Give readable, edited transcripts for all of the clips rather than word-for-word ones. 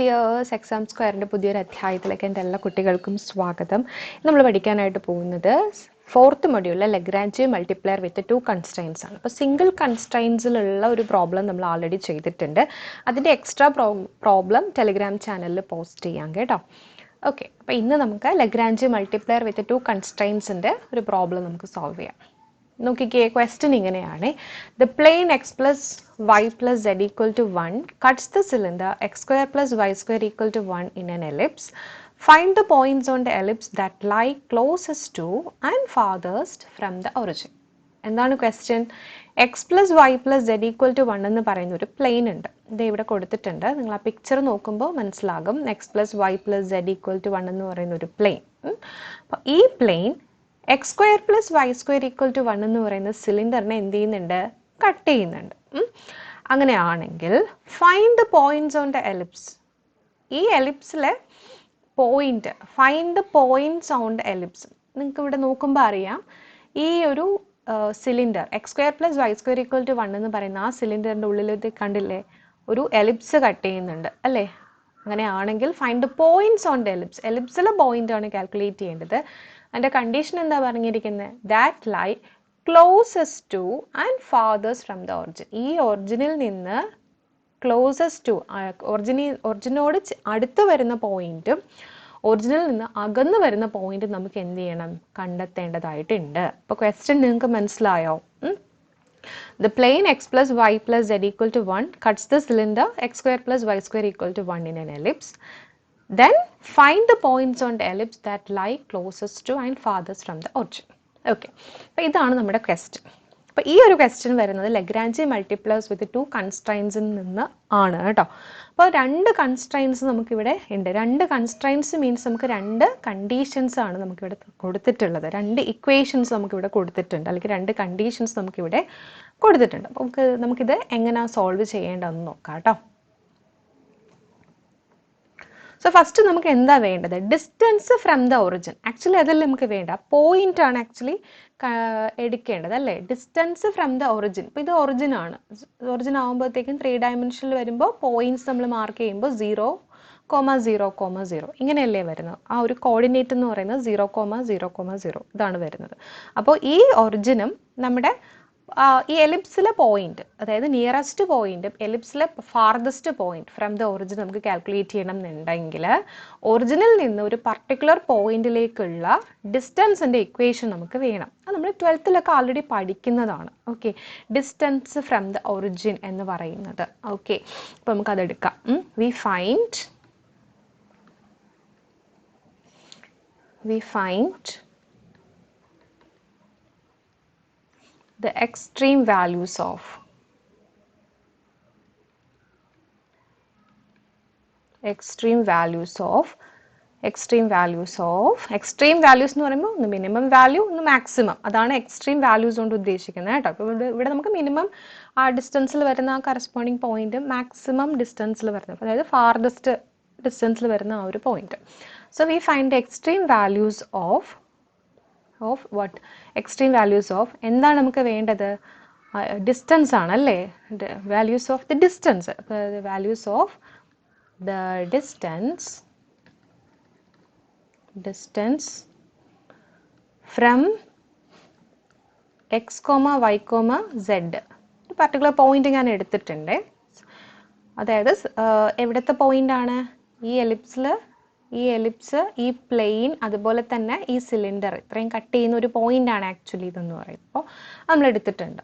Dears, exam സ്ക്വയറിൻ്റെ പുതിയൊരു അധ്യായത്തിലേക്ക് എൻ്റെ എല്ലാ കുട്ടികൾക്കും സ്വാഗതം. നമ്മൾ പഠിക്കാനായിട്ട് പോകുന്നത് ഫോർത്ത് മൊഡ്യൂളിലെ ലഗ്രാഞ്ച് മൾട്ടിപ്ലയർ വിത്ത് 2 കൺസ്ട്രെയിൻസ് ആണ്. അപ്പോൾ സിംഗിൾ കൺസ്ട്രെയിൻസിലുള്ള ഒരു പ്രോബ്ലം നമ്മൾ ആൾറെഡി ചെയ്തിട്ടുണ്ട്. അതിൻ്റെ എക്സ്ട്രാ പ്രോബ്ലം ടെലിഗ്രാം ചാനലിൽ പോസ്റ്റ് ചെയ്യാം കേട്ടോ. ഓക്കെ, അപ്പോൾ ഇന്ന് നമുക്ക് ലഗ്രാഞ്ച് മൾട്ടിപ്ലയർ വിത്ത് 2 കൺസ്ട്രെയിൻസിൻ്റെ ഒരു പ്രോബ്ലം നമുക്ക് സോൾവ് ചെയ്യാം. നോക്കിക്കേ, ക്വസ്റ്റ്യൻ ഇങ്ങനെയാണ്. The plane x plus y plus z equal to 1 cuts the cylinder x square plus y square equal to 1 in an ellipse. Find the points on the ellipse that lie closest to and farthest from the origin. എന്താണ് question? X plus y plus z equal to 1 എന്ന് പറയുന്ന ഒരു plain ഉണ്ട്. ഇത് ഇവിടെ കൊടുത്തിട്ടുണ്ട്. നിങ്ങൾ ആ പിക്ചർ നോക്കുമ്പോൾ മനസ്സിലാകും. X plus y plus z equal to 1 എന്ന് പറയുന്ന ഒരു പ്ലെയിൻ. അപ്പോൾ ഈ plane x square plus y square equal to 1 എന്ന് പറയുന്ന സിലിണ്ടറിനെ എന്ത് ചെയ്യുന്നുണ്ട്? കട്ട് ചെയ്യുന്നുണ്ട്. അങ്ങനെയാണെങ്കിൽ find the points on the ellipse. ഈ എലിപ്സിലെ point, find the points on the ellipse. നിങ്ങൾക്ക് ഇവിടെ നോക്കുമ്പോൾ അറിയാം, ഈ ഒരു cylinder x square plus y square equal to 1 എന്ന് പറയുന്ന ആ സിലിണ്ടറിൻ്റെ ഉള്ളിലേക്ക് കണ്ടില്ലേ, ഒരു എലിപ്സ് കട്ട് ചെയ്യുന്നുണ്ട് അല്ലേ? അങ്ങനെയാണെങ്കിൽ find the points on the ellipse. എലിപ്സിലെ പോയിന്റ് ആണ് കാൽക്കുലേറ്റ് ചെയ്യേണ്ടത്. അതിൻ്റെ കണ്ടീഷൻ എന്താ പറഞ്ഞിരിക്കുന്നത്? That lie closest to and farthest from the origin. ഈ ഒറിജിനിൽ നിന്ന് ക്ലോസസ്റ്റ് ടു, ഒറിജിനോട് അടുത്ത് വരുന്ന പോയിന്റും ഒറിജിനിൽ നിന്ന് അകന്നു വരുന്ന പോയിന്റ് നമുക്ക് എന്ത് ചെയ്യണം? കണ്ടെത്തേണ്ടതായിട്ടുണ്ട്. അപ്പോൾ ക്വസ്റ്റ്യൻ നിങ്ങൾക്ക് മനസ്സിലായോ? The plane x plus y plus z equal to 1 cuts the cylinder x square plus y square equal to 1 in an ellipse. Then find the points on the ellipse that lie closest to and farthest from the origin. Okay, അപ്പോൾ ഇതാണ് നമ്മുടെ question. അപ്പോൾ ഈ ഒരു question വരുന്നത് Lagrange multipliers വിത്ത് 2 കൺസ്ട്രെയിൻസിൽ നിന്ന് ആണ് കേട്ടോ. അപ്പോൾ 2 കൺസ്ട്രെയിൻസ് നമുക്കിവിടെ ഉണ്ട്. 2 കൺസ്ട്രെയിൻസ് മീൻസ് നമുക്ക് 2 കണ്ടീഷൻസ് ആണ് നമുക്കിവിടെ കൊടുത്തിട്ടുള്ളത്. 2 ഇക്വേഷൻസ് നമുക്കിവിടെ കൊടുത്തിട്ടുണ്ട്, അല്ലെങ്കിൽ 2 കണ്ടീഷൻസ് നമുക്കിവിടെ കൊടുത്തിട്ടുണ്ട്. അപ്പോൾ നമുക്കിത് എങ്ങനെയാണ് സോൾവ് ചെയ്യേണ്ടതെന്ന് നോക്കാം കേട്ടോ. സോ ഫസ്റ്റ് നമുക്ക് എന്താ വേണ്ടത്? Distance from the origin. Actually അതല്ല നമുക്ക് വേണ്ട, പോയിന്റ് ആണ് ആക്ച്വലി എടുക്കേണ്ടത് അല്ലേ? Distance from the origin. ഇപ്പോൾ ഇത് ഒറിജിൻ ആണ്. ഒറിജിൻ ആകുമ്പോഴത്തേക്കും 3 ഡയമെൻഷനിൽ വരുമ്പോൾ പോയിന്റ്സ് നമ്മൾ മാർക്ക് ചെയ്യുമ്പോൾ 0, 0, 0 ഇങ്ങനെയല്ലേ വരുന്നത്? ആ ഒരു കോർഡിനേറ്റ് എന്ന് പറയുന്നത് 0, 0, 0 ഇതാണ് വരുന്നത്. അപ്പോൾ ഈ ഒറിജിനും നമ്മുടെ ഈ എലിപ്സിലെ പോയിന്റ്, അതായത് നിയറസ്റ്റ് പോയിന്റും എലിപ്സിലെ farthest point from the origin നമുക്ക് കാൽക്കുലേറ്റ് ചെയ്യണം എന്നുണ്ടെങ്കിൽ ഒറിജിനിൽ നിന്ന് ഒരു പർട്ടിക്കുലർ പോയിന്റിലേക്കുള്ള ഡിസ്റ്റൻസിന്റെ ഇക്വേഷൻ നമുക്ക് വേണം. അത് നമ്മൾ 12th ആൾറെഡി പഠിക്കുന്നതാണ്. Okay, distance from the origin എന്ന് പറയുന്നത്. ഓക്കെ, അപ്പോൾ നമുക്ക് അതെടുക്കാം. We find the extreme values of extreme values എന്ന് പറയുമ്പോൾ ഒന്ന് മിനിമം വാല്യൂ, ഒന്ന് മാക്സിമം. അതാണ് എക്സ്ട്രീം വാല്യൂസ് കൊണ്ട് ഉദ്ദേശിക്കുന്നത് കേട്ടോ. അപ്പോൾ ഇവിടെ നമുക്ക് മിനിമം ആ ഡിസ്റ്റൻസിൽ വരുന്ന ആ കറസ്പോണ്ടിങ് പോയിന്റ്, മാക്സിമം ഡിസ്റ്റൻസിൽ വരുന്നത്, അതായത് ഫാർദസ്റ്റ് ഡിസ്റ്റൻസിൽ വരുന്ന ആ ഒരു point. So we find the extreme values of what? Extreme values of എന്താണ് നമുക്ക് വേണ്ടത്? ഡിസ്റ്റൻസ് ആണല്ലേ? Values of the distance. Values of the distance from x comma y comma z. ഒരു പർട്ടിക്കുലർ പോയിന്റ് ഞാൻ എടുത്തിട്ടുണ്ട്. അതായത് എവിടുത്തെ പോയിന്റ് ആണ്? ഈ എലിപ്സ്, ഈ പ്ലെയിൻ, അതുപോലെ തന്നെ ഈ സിലിണ്ടർ, ഇത്രയും കട്ട് ചെയ്യുന്ന ഒരു പോയിന്റ് ആണ് ആക്ച്വലി ഇതെന്ന് പറയുമ്പോൾ നമ്മൾ എടുത്തിട്ടുണ്ട്.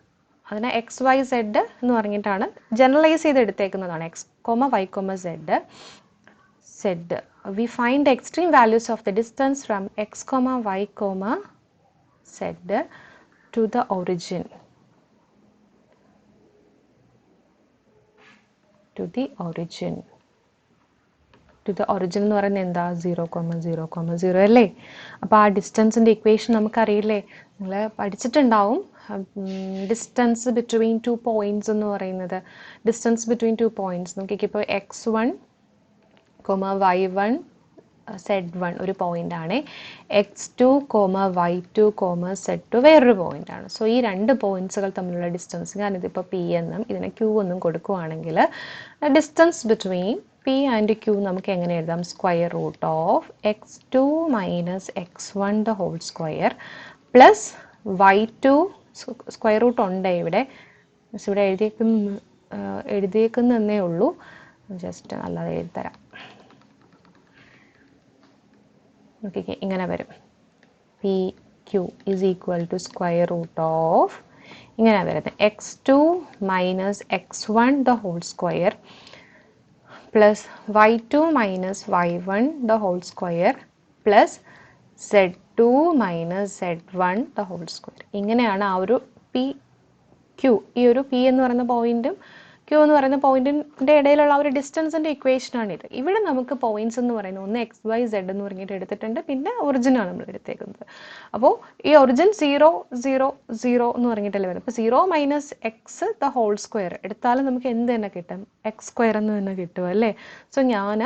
അതിനെ എക്സ് വൈ സെഡ് എന്ന് പറഞ്ഞിട്ടാണ് ജനറലൈസ് ചെയ്ത് എടുത്തേക്കുന്നതാണ്. X comma y comma z. We find the extreme values of the distance from x comma y comma z to the origin. To the origin എന്ന് പറയുന്നത് എന്താ? 0, 0, 0 അല്ലേ? അപ്പോൾ ആ ഡിസ്റ്റൻസിൻ്റെ ഇക്വേഷൻ നമുക്കറിയില്ലേ? നിങ്ങൾ പഠിച്ചിട്ടുണ്ടാവും. ഡിസ്റ്റൻസ് ബിറ്റ്വീൻ 2 പോയിന്റ്സ് എന്ന് പറയുന്നത്, distance between 2 points നോക്കിക്കപ്പോൾ x1, y1, z1 ഒരു പോയിന്റ് ആണ്, x2, y2, z2 വേറൊരു പോയിന്റ് ആണ്. സോ ഈ 2 പോയിന്റ്സുകൾ തമ്മിലുള്ള ഡിസ്റ്റൻസ്, ഞാനിതിപ്പോൾ p എന്നും ഇതിനെ q എന്നും കൊടുക്കുകയാണെങ്കിൽ distance between p and q നമുക്ക് എങ്ങനെ എഴുതാം? Square root of x2 minus x1 the whole square plus y2 square root ഉണ്ട് ഇവിടെ, പക്ഷെ ഇവിടെ എഴുതിയേക്കുന്നേ ഉള്ളൂ, ജസ്റ്റ് അല്ലാതെ എഴുതരാം. ഓക്കെ, ഇങ്ങനെ വരും. P q is equal to square root of ഇങ്ങനെ വരുന്നത് x2 minus x1 the whole square plus y2 minus y1 the whole square plus z2 minus z1 the whole square. ഇങ്ങനെയാണ് ആ ഒരു പി ക്യൂ, ഈ ഒരു P എന്ന് പറയുന്ന പോയിന്റും ക്യൂ എന്ന് പറയുന്ന പോയിന്റിൻ്റെ ഇടയിലുള്ള ആ ഒരു ഡിസ്റ്റൻസിൻ്റെ ഇക്വേഷനാണിത്. ഇവിടെ നമുക്ക് പോയിന്റ്സ് എന്ന് പറയുന്നത് ഒന്ന് എക്സ് വൈ സെഡ് എന്ന് പറഞ്ഞിട്ട് എടുത്തിട്ടുണ്ട്, പിന്നെ ഒറിജിനാണ് നമ്മൾ എടുത്തേക്കുന്നത്. അപ്പോൾ ഈ ഒറിജിൻ 0 0 0 എന്ന് പറഞ്ഞിട്ടല്ലേ വരുന്നത്. അപ്പോൾ 0 minus x the whole square എടുത്താലും നമുക്ക് എന്ത് തന്നെ കിട്ടും? എക്സ് സ്ക്വയർ എന്ന് തന്നെ കിട്ടും അല്ലേ. സോ ഞാൻ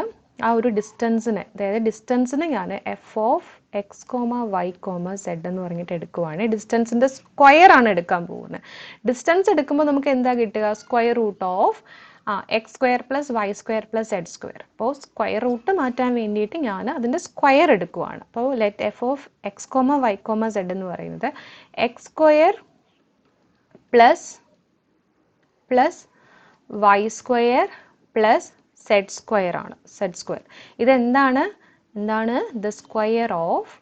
ആ ഒരു ഡിസ്റ്റൻസിനെ, അതായത് ഡിസ്റ്റൻസിനെ ഞാൻ f of x comma y comma z എന്ന് പറഞ്ഞിട്ട് എടുക്കുവാണ്. ഡിസ്റ്റൻസിൻ്റെ സ്ക്വയർ ആണ് എടുക്കാൻ പോകുന്നത്. ഡിസ്റ്റൻസ് എടുക്കുമ്പോൾ നമുക്ക് എന്താ കിട്ടുക? Square root of x square plus y square plus z square. അപ്പോൾ സ്ക്വയർ റൂട്ട് മാറ്റാൻ വേണ്ടിയിട്ട് ഞാൻ അതിൻ്റെ സ്ക്വയർ എടുക്കുവാണ്. അപ്പോൾ let f of x comma y comma z എന്ന് പറയുന്നത് x square plus y square plus z square ആണ്. സെഡ് സ്ക്വയർ ഇതെന്താണ്? The square of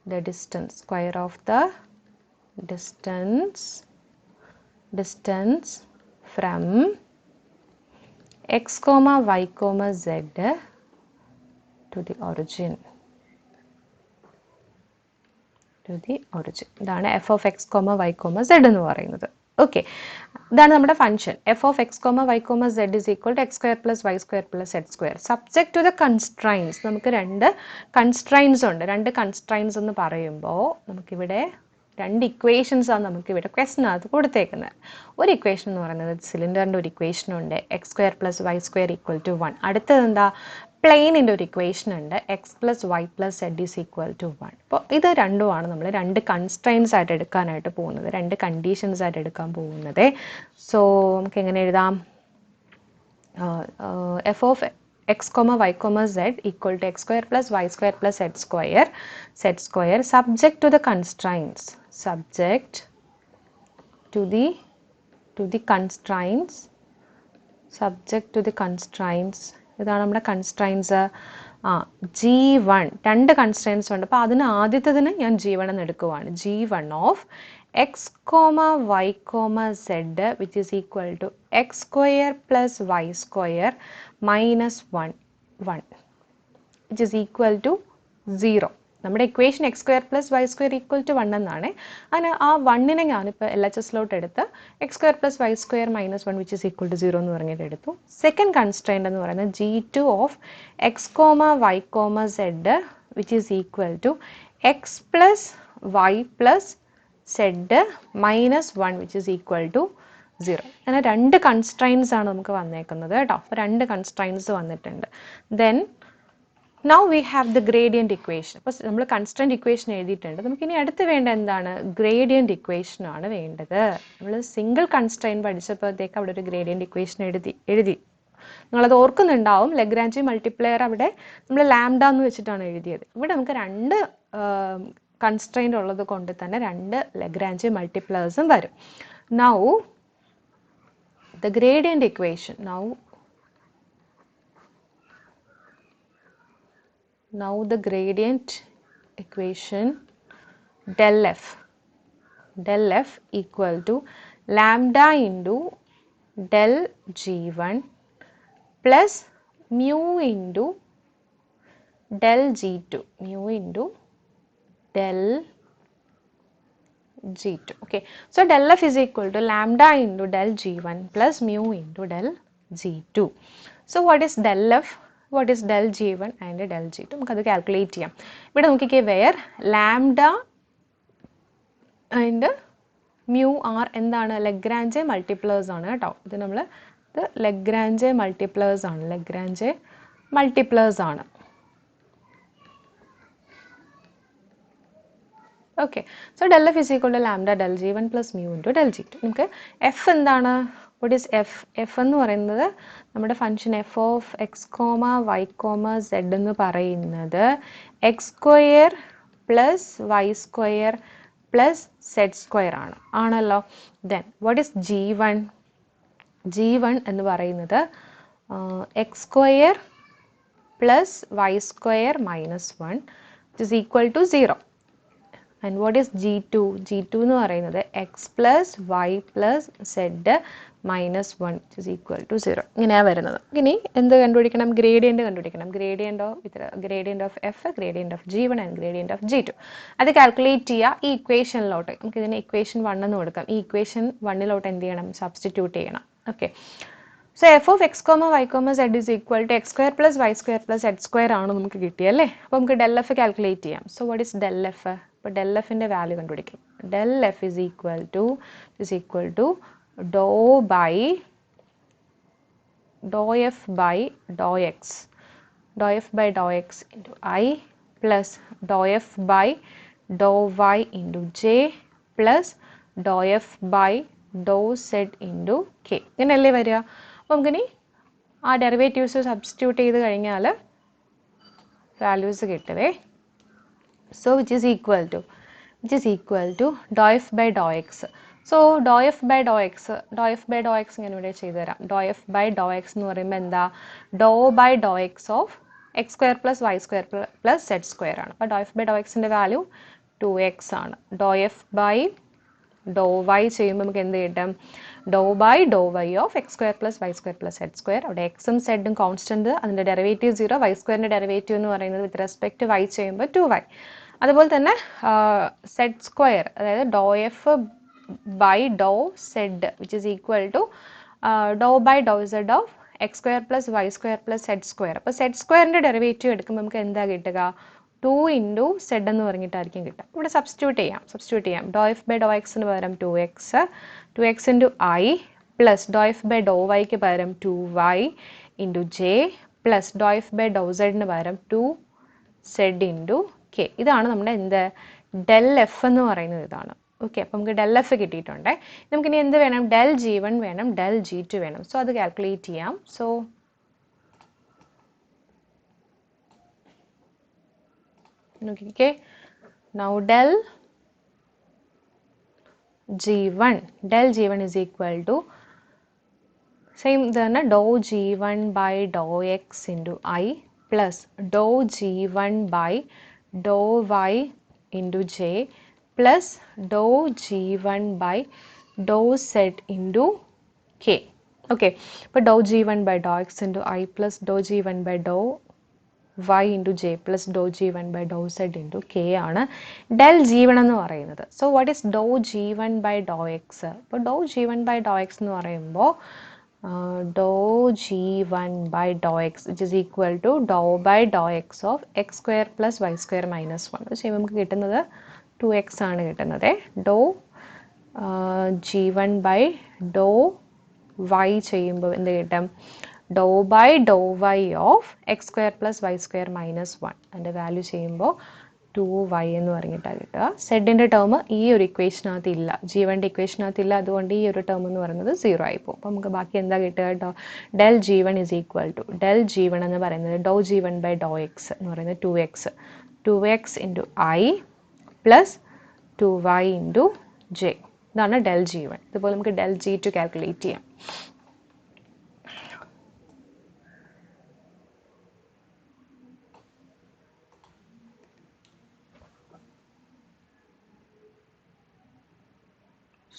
the distance, square of the distance from x comma y comma z to the origin. ഇതാണ് f of x comma y comma z എന്ന് പറയുന്നത്. Okay, ഇതാണ് നമ്മുടെ function f of x comma y comma z is equal to x square plus y square plus z square subject to the constraints. നമുക്ക് രണ്ട് constraints ഉണ്ട്. രണ്ട് constraints എന്ന് പറയുമ്പോൾ നമുക്കിവിടെ രണ്ട് ഇക്വേഷൻസ് ആണ് നമുക്കിവിടെ ക്വസ്റ്റിനകത്ത് കൊടുത്തേക്കുന്നത്. ഒരു ഇക്വേഷൻ എന്ന് പറയുന്നത് സിലിണ്ടറിൻ്റെ ഒരു ഇക്വേഷൻ ഉണ്ട്, x square plus y square equal to 1. അടുത്തത് എന്താ? പ്ലെയിനിൻ്റെ ഒരു ഇക്വേഷൻ ഉണ്ട്, x plus y plus z is equal to 1. അപ്പോൾ ഇത് രണ്ടുമാണ് നമ്മൾ രണ്ട് കൺസ്ട്രൈൻസ് ആയിട്ട് എടുക്കാനായിട്ട് പോകുന്നത്, രണ്ട് കണ്ടീഷൻസ് ആയിട്ട് എടുക്കാൻ പോകുന്നത്. സോ നമുക്ക് എങ്ങനെ എഴുതാം? F of x comma y comma z equal to x square plus y square plus z square subject to the constraints, subject to the constraints. ഇതാണ് നമ്മുടെ കൺസ്ട്രൈൻസ്. G1 രണ്ട് കൺസ്ട്രൈൻസ് ഉണ്ട്. അപ്പോൾ അതിന് ആദ്യത്തതിന് ഞാൻ G1 എന്ന് എടുക്കുവാണ്. G1 of x comma y comma z which is equal to x square plus y square minus 1 which is equal to 0. നമ്മുടെ equation x square plus y square equal to 1 എന്നാണ്. അതിന് ആ 1നെ ഞാനിപ്പോൾ LHS എടുത്ത് x square plus y square minus 1 which is equal to 0 എന്ന് പറഞ്ഞിട്ട് എടുത്തു. സെക്കൻഡ് കൺസ്ട്രെയിൻ്റ് എന്ന് പറയുന്നത് G2 of x comma y comma z which is equal to x plus y plus Z minus 1 which is equal to 0. അങ്ങനെ രണ്ട് constraints ആണ് നമുക്ക് വന്നേക്കുന്നത് കേട്ടോ. അപ്പോൾ രണ്ട് കൺസ്ട്രെയിൻസ് വന്നിട്ടുണ്ട്. Then now we have the gradient equation. അപ്പോൾ നമ്മൾ കൺസ്ട്രെയിൻ്റ് ഇക്വേഷൻ എഴുതിയിട്ടുണ്ട്. നമുക്കിനി അടുത്ത് വേണ്ട എന്താണ്? ഗ്രേഡിയൻറ്റ് ഇക്വേഷൻ ആണ് വേണ്ടത്. നമ്മൾ സിംഗിൾ കൺസ്ട്രെയിൻറ്റ് പഠിച്ചപ്പോഴത്തേക്ക് അവിടെ ഒരു ഗ്രേഡിയൻറ്റ് ഇക്വേഷൻ എഴുതി നിങ്ങളത് ഓർക്കുന്നുണ്ടാവും. ലഗ്രാഞ്ചി മൾട്ടിപ്ലയർ അവിടെ നമ്മൾ ലാംഡ എന്ന് വെച്ചിട്ടാണ് എഴുതിയത്. ഇവിടെ നമുക്ക് രണ്ട് കൺസ്ട്രെയിൻ്റ് ഉള്ളത് കൊണ്ട് തന്നെ രണ്ട് ലഗ്രാഞ്ചി മൾട്ടിപ്ലയേഴ്സും വരും. now the gradient equation now the gradient equation del f equal to lambda into del g1 plus mu into del g2 okay. So del f is equal to lambda into del g1 plus mu into del g2. So what is del f? What is del g1 and del g2? നമുക്കത് calculate ചെയ്യാം. ഇവിടെ നോക്കിക്കേ, where lambda and mu are എന്താണ്? Lagrange multipliers ആണ് കേട്ടോ. ഇത് നമ്മൾ Lagrange multipliers ആണ്. ഓക്കെ. So del f is equal to lambda del g one plus mu into del g two. നമുക്ക് എഫ് എന്താണ്? What is f? എഫ് എന്ന് പറയുന്നത് നമ്മുടെ function f of x comma y comma z എന്ന് പറയുന്നത് x square plus y square plus z square ആണല്ലോ. Then what is g one? G one എന്ന് പറയുന്നത് x square plus y square minus one is equal to 0. And what is G two? G two എന്ന് പറയുന്നത് x plus y plus Z minus one is equal to 0. ഇങ്ങനെയാണ് വരുന്നത്. ഇനി എന്ത് കണ്ടുപിടിക്കണം? Gradient കണ്ടുപിടിക്കണം. Gradient of f, gradient of G one and gradient of G two. അത് calculate ചെയ്യുക ഈ ഇക്വേഷനിലോട്ട്. നമുക്ക് ഇതിന് ഇക്വേഷൻ 1 എന്ന് കൊടുക്കാം. ഈ ഇക്വേഷൻ 1 എന്ത് ചെയ്യണം? സബ്സ്റ്റിറ്റ്യൂട്ട് ചെയ്യണം. Okay. So f of x comma y comma z is equal to x square plus y square plus z square ആണ് നമുക്ക് കിട്ടിയല്ലേ. അപ്പോൾ നമുക്ക് ഡെൽ എഫ് കാൽക്കുലേറ്റ് ചെയ്യാം. So what is del f? അപ്പോൾ ഡെൽ എഫിൻ്റെ വാല്യൂ കണ്ടുപിടിക്കും. Del f is equal to Dr by doe f by Dr x into i plus Dr f by Dr y into j plus Dr f by do Z into k. ഇങ്ങനെയല്ലേ വരിക. അപ്പോൾ നമുക്കിനി ആ derivatives substitute ചെയ്ത് കഴിഞ്ഞാൽ values കിട്ടുവേ. So which is equal to do f by Dr x. So do f by Dr x ഞാൻ ഇവിടെ ചെയ്തു തരാം. Do f by Dr x എന്ന് പറയുമ്പോൾ എന്താ? Do by Dr x of x square plus y square plus z square ആണ്. അപ്പോൾ ഡോ f by ഡോ എക്സിൻ്റെ വാല്യൂ 2x ആണ്. Do f by Dr y ചെയ്യുമ്പോൾ നമുക്ക് എന്ത് കിട്ടും? Do by Dr y of x square plus y square plus z square. അവിടെ എക്സും സെഡും കോൺസ്റ്റൻറ്റ്, അതിൻ്റെ ഡെറിവേറ്റീവ് 0. വൈ സ്ക്വയറിൻ്റെ ഡെറിവേറ്റീവ് എന്ന് പറയുന്നത് വിത്ത് റെസ്പെക്ട് വൈ ചെയ്യുമ്പോൾ 2y. അതുപോലെ തന്നെ സെഡ് സ്ക്വയർ, അതായത് do f by do z which is equal to Dr by do z of x square plus y square plus z square. അപ്പോൾ z സ്ക്വയറിൻ്റെ derivative എടുക്കുമ്പോൾ നമുക്ക് എന്താ കിട്ടുക? 2 ഇൻറ്റു സെഡ് എന്ന് പറഞ്ഞിട്ടായിരിക്കും കിട്ടുക. ഇവിടെ സബ്സ്റ്റിറ്റ്യൂട്ട് ചെയ്യാം. ഡോ എഫ് ബൈ ഡോ എക്സിന് പകരം 2x into i plus Dr f by do വൈക്ക് പകരം 2y into j plus Dr f by do സെഡിന് പകരം 2z ഇൻറ്റു കെ. ഇതാണ് നമ്മുടെ എന്ത്? ഡെൽ എഫ് എന്ന് പറയുന്നത് ഇതാണ്. ഓക്കെ. അപ്പോൾ നമുക്ക് ഡെൽ എഫ് കിട്ടിയിട്ടുണ്ട്. നമുക്കിനി എന്ത് വേണം? ഡെൽ ജി വൺ വേണം, ഡെൽ ജി ടു വേണം. സോ അത് കാൽക്കുലേറ്റ് ചെയ്യാം. സോ നോക്കിക്കേ. Now del G1 is equal to same then dou G1 by dou x into I plus dou G1 by dou y into j plus dou G1 by dou z into k. Okay. But dou G1 by dou x into I plus dou G1 by dou y into j plus dou G1 by dou z into k ആണ് del G1 എന്ന് പറയുന്നത്. So what is dou G1 by dou x? അപ്പോൾ dou G1 by dou x എന്ന് പറയുമ്പോൾ dou G1 by dou x which is equal to dou by dou x of x square plus y square minus 1. അത് ചെയ്യുമ്പോൾ നമുക്ക് കിട്ടുന്നത് 2x ആണ് കിട്ടുന്നത്. dou G1 by dou y ചെയ്യുമ്പോൾ എന്ത് കിട്ടും? dou by dou y of x square plus y square minus 1. അതിൻ്റെ വാല്യൂ ചെയ്യുമ്പോൾ 2y എന്ന് പറഞ്ഞിട്ടാണ് കിട്ടുക. സെഡിൻ്റെ ടേം ഈ ഒരു ഇക്വേഷനകത്ത് ഇല്ല, G1ൻ്റെ ഇക്വേഷനകത്ത് ഇല്ല. അതുകൊണ്ട് ഈ ഒരു ടേം എന്ന് പറയുന്നത് 0 ആയി പോകും. അപ്പോൾ നമുക്ക് ബാക്കി എന്താ കിട്ടുക? Del G1 is equal to del G1 എന്ന് പറയുന്നത് dou G1 by dou x എന്ന് പറയുന്നത് 2x into I plus 2y into j. ഇതാണ് ഡെൽ G1. ഇതുപോലെ നമുക്ക് ഡെൽ G2 കാൽക്കുലേറ്റ് ചെയ്യാം.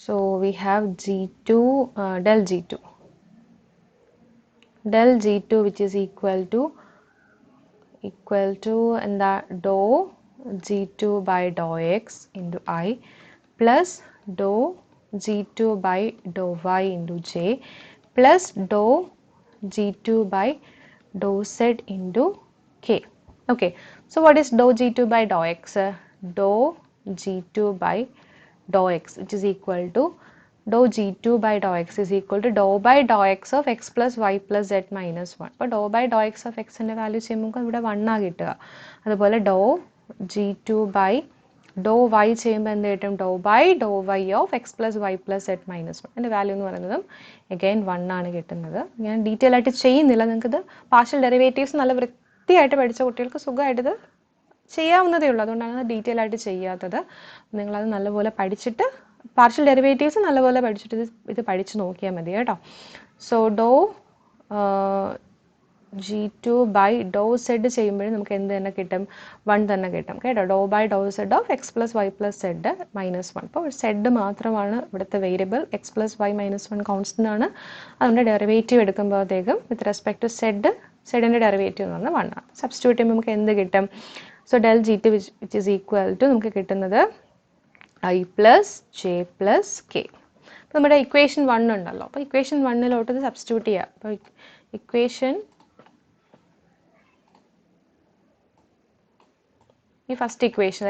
So we have G2, del G2 which is equal to and that dou G2 by dou x into I plus dou G2 by dou y into j plus dou G2 by dou z into k. Okay, so what is dou G2 by dou x? Dou G2 by dou x which is equal to dou G2 by dou x is equal to dou by dou x of x plus y plus z minus 1. അപ്പോൾ dou by dou x of x ൻ്റെ value ചെയ്യുമ്പോൾ ഇവിടെ 1 ആ കിട്ടുക. അതുപോലെ dou G2 by Dr y ചെയ്യുമ്പോൾ എന്ത് കിട്ടും? Do y of x plus y plus Z minus 1. എൻ്റെ വാല്യൂ എന്ന് പറയുന്നതും അഗൈൻ 1 ആണ് കിട്ടുന്നത്. ഞാൻ ഡീറ്റെയിൽ ആയിട്ട് ചെയ്യുന്നില്ല. നിങ്ങൾക്കിത് പാർഷ്യൽ ഡെറിവേറ്റീവ്സ് നല്ല വൃത്തിയായിട്ട് പഠിച്ച കുട്ടികൾക്ക് സുഖമായിട്ടിത് ചെയ്യാവുന്നതേ ഉള്ളൂ. അതുകൊണ്ടാണ് ഡീറ്റെയിൽ ആയിട്ട് ചെയ്യാത്തത്. നിങ്ങളത് നല്ലപോലെ പഠിച്ചിട്ട് പാർഷ്യൽ ഡെറിവേറ്റീവ്സ് നല്ലപോലെ പഠിച്ചിട്ട് ഇത് പഠിച്ച് നോക്കിയാൽ മതി കേട്ടോ. So do G2 by do z ചെയ്യുമ്പോഴും നമുക്ക് എന്ത് തന്നെ കിട്ടും? 1 തന്നെ കിട്ടും കേട്ടോ. Do by do z of x plus y plus Z minus 1. അപ്പോൾ സെഡ് മാത്രമാണ് ഇവിടുത്തെ variable. X plus y minus 1 constant ആണ്. അതുകൊണ്ട് ഡെറിവേറ്റീവ് എടുക്കുമ്പോഴത്തേക്കും വിത്ത് റെസ്പെക്ട് ടു സെഡിൻ്റെ ഡെറിവേറ്റീവ് എന്ന് പറഞ്ഞാൽ 1 ആണ്. സബ്സ്റ്റിറ്റ്യൂട്ട് ചെയ്യുമ്പോൾ നമുക്ക് എന്ത് കിട്ടും? So del G2 which is equal to നമുക്ക് കിട്ടുന്നത് I plus J plus K. അപ്പോൾ നമ്മുടെ ഇക്വേഷൻ 1 ഉണ്ടല്ലോ. അപ്പോൾ ഇക്വേഷൻ 1 ഇത് സബ്സ്റ്റിറ്റ്യൂട്ട് ചെയ്യുക. അപ്പോൾ ഇക്വേഷൻ ഈ ഫസ്റ്റ് ഇക്വേഷൻ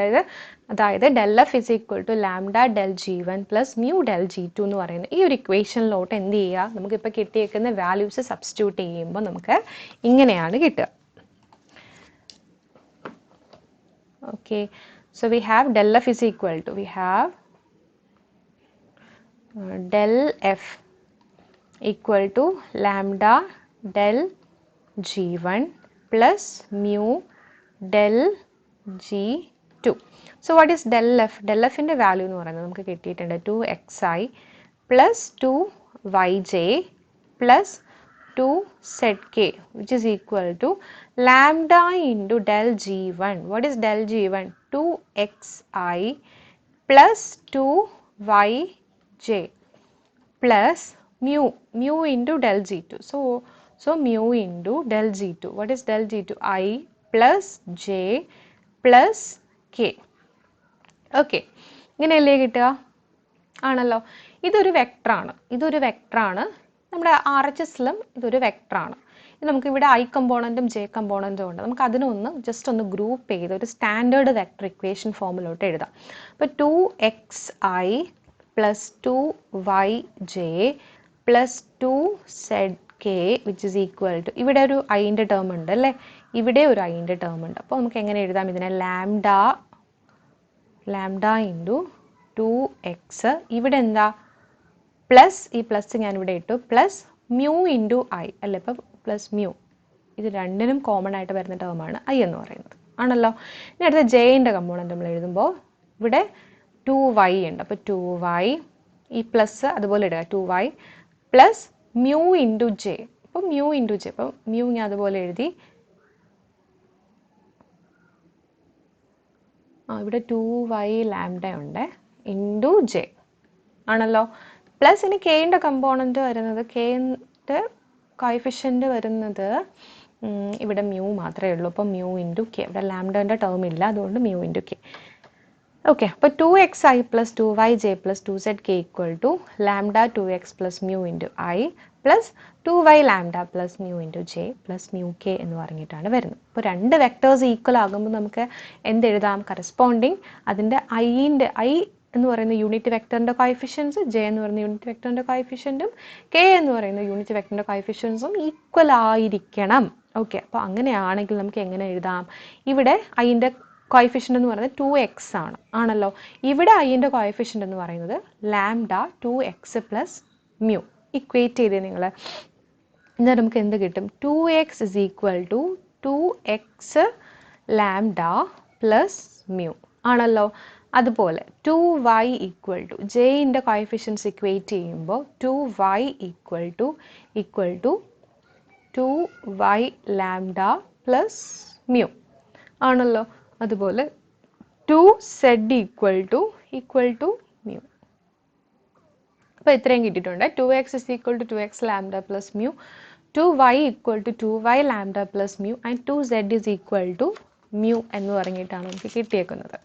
അതായത് del f is equal to lambda del G1 plus mu del G2 എന്ന് പറയുന്നത് ഈ ഒരു ഇക്വേഷനിലോട്ട് എന്ത് ചെയ്യുക? നമുക്കിപ്പോൾ കിട്ടിയേക്കുന്ന വാല്യൂസ് സബ്സ്റ്റിറ്റ്യൂട്ട് ചെയ്യുമ്പോൾ നമുക്ക് ഇങ്ങനെയാണ് കിട്ടുക. Okay, so we have del f is equal to del f equal to lambda del G1 plus mu del G2. So what is del f? Del f ന്റെ വാല്യൂ എന്ന് പറയുന്നത് നമുക്ക് കിട്ടിയിട്ടുണ്ട് 2xi plus 2yj plus 2zk which is equal to lambda into del G1. What is del G1? 2xi plus 2yj plus mu into del G2. So mu into del G2. What is del G2? I plus j plus k. Okay. ഇങ്ങനെയല്ലേ കിട്ടുക? ആണല്ലോ. ഇതൊരു വെക്ടറാണ്. നമ്മുടെ R H എസിലും ഇതൊരു വെക്ടറാണ്. ഇത് നമുക്ക് ഇവിടെ I കമ്പോണൻറ്റും J കമ്പോണൻറ്റും ഉണ്ട്. നമുക്ക് അതിനൊന്ന് ജസ്റ്റ് ഒന്ന് ഗ്രൂപ്പ് ചെയ്ത് ഒരു സ്റ്റാൻഡേർഡ് വെക്ടർ ഇക്വേഷൻ ഫോമിലോട്ട് എഴുതാം. അപ്പോൾ 2xi plus 2yj plus 2zk which is equal to ഇവിടെ ഒരു ഐൻ്റെ ടേം ഉണ്ട് അല്ലേ? ഇവിടെ ഒരു ഐൻ്റെ ടേം ഉണ്ട്. അപ്പോൾ നമുക്ക് എങ്ങനെ എഴുതാം ഇതിനെ? ലാംഡ ഇൻറ്റു 2x ഇവിടെ എന്താ? പ്ലസ് ഈ പ്ലസ് ഞാനിവിടെ ഇട്ടു പ്ലസ് മ്യൂ ഇൻറ്റു ഐ അല്ലേ? ഇപ്പം പ്ലസ് മ്യൂ ഇത് രണ്ടിനും കോമൺ ആയിട്ട് വരുന്ന ടേമാണ് ഐ എന്ന് പറയുന്നത് ആണല്ലോ. ഇനി അടുത്ത ജെയിൻ്റെ കമ്പോണൻറ്റ് നമ്മൾ എഴുതുമ്പോൾ ഇവിടെ 2y ഉണ്ട്. അപ്പോൾ 2y ഈ പ്ലസ് അതുപോലെ ഇടുക 2y plus mu into J. അപ്പോൾ മ്യൂ ഇൻറ്റു ജെ അപ്പോൾ മ്യൂ ഞാൻ അതുപോലെ എഴുതി. ഇവിടെ 2y ലാംഡ ഉണ്ട് ഇൻറ്റു ജെ ആണല്ലോ. പ്ലസ് ഇനി കെയിൻ്റെ കമ്പോണൻറ്റ് വരുന്നത് കെയിൻ്റെ കോയിഫിഷ്യൻ്റ് വരുന്നത് ഇവിടെ മ്യൂ മാത്രമേ ഉള്ളൂ. അപ്പോൾ മ്യൂ ഇൻറ്റു കെ. ഇവിടെ ലാംഡൻ്റെ ടേം ഇല്ല, അതുകൊണ്ട് മ്യൂ ഇൻറ്റു കെ. ഓക്കെ, അപ്പോൾ 2xi plus 2yj plus 2zk equal to lambda 2x plus mu into i plus 2y lambda plus mu into j plus mu k എന്ന് പറഞ്ഞിട്ടാണ് വരുന്നത്. അപ്പോൾ രണ്ട് vectors equal ആകുമ്പോൾ നമുക്ക് എന്തെഴുതാം? കറസ്പോണ്ടിങ് അതിൻ്റെ ഐ എന്ന് പറയുന്ന യൂണിറ്റ് വെക്ടറിൻ്റെ കോയിഫിഷ്യൻസ്, ജെ എന്ന് പറയുന്ന യൂണിറ്റ് വെക്ടറിൻ്റെ കോയിഫിഷ്യൻറ്റും കെ എന്ന് പറയുന്ന യൂണിറ്റ് വെക്ടറിൻ്റെ കോയിഫിഷ്യൻസും ഈക്വൽ ആയിരിക്കണം. ഓക്കെ, അപ്പോൾ അങ്ങനെയാണെങ്കിൽ നമുക്ക് എങ്ങനെ എഴുതാം? ഇവിടെ ഐൻ്റെ കോയിഫിഷ്യൻ്റ് എന്ന് പറയുന്നത് 2x ആണല്ലോ. ഇവിടെ ഐൻ്റെ കോയിഫിഷ്യൻ്റ് എന്ന് പറയുന്നത് lambda 2x plus mu. Equate ചെയ്തേ നിങ്ങൾ. എന്നാൽ നമുക്ക് എന്ത് കിട്ടും? 2x is equal to 2x lambda plus mu ആണല്ലോ. അതുപോലെ 2y ഈക്വൽ ടു ജെയിൻ്റെ കോയിഫിഷ്യൻസ് ഇക്വേറ്റ് ചെയ്യുമ്പോൾ 2y equal to 2y lambda plus mu ആണല്ലോ. അതുപോലെ 2z ഈക്വൽ ടു മ്യൂ. അപ്പോൾ ഇത്രയും കിട്ടിയിട്ടുണ്ട്. 2x is equal to 2x lambda plus mu, 2y equal to 2y lambda plus mu and 2z is equal to mu എന്ന് പറഞ്ഞിട്ടാണ് നമുക്ക് കിട്ടിയേക്കുന്നത്